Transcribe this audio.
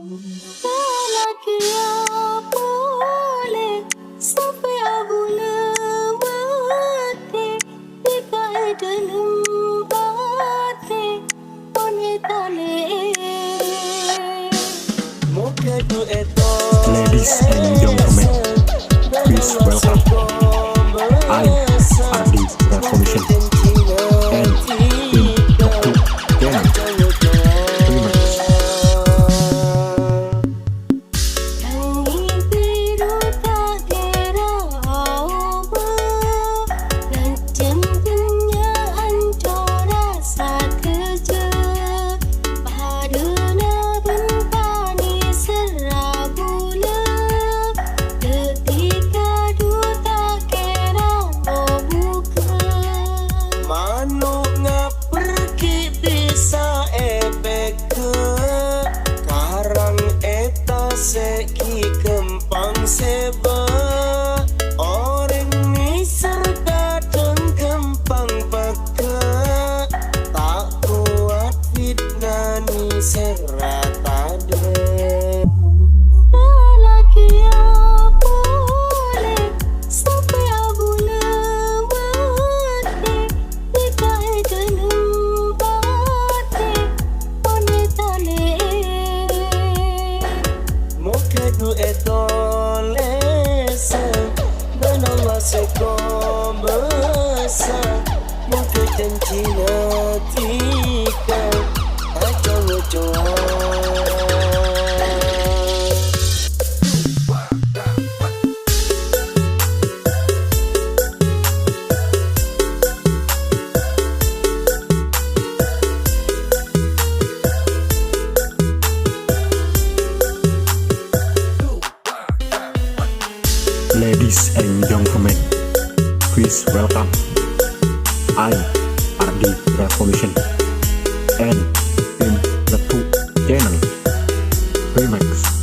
Alakeah boleh sampai abula mati dikai dalam hati wanita Ladies and gentlemen, please welcome I, ARDYREVOLUTION and Trentanku channel RIMEX. Seki kempang seba orang ni serta dan kempang peka tak kuat fitnah ni serat ada. Alakeah boleh sampai abula mati dikai dalam hati wanita Mokadu etolesa Banawa seko besa Moka janjina tika Aja wajoa Ladies and gentlemen, please welcome I, ARDYREVOLUTION and Trentanku channel RIMEX.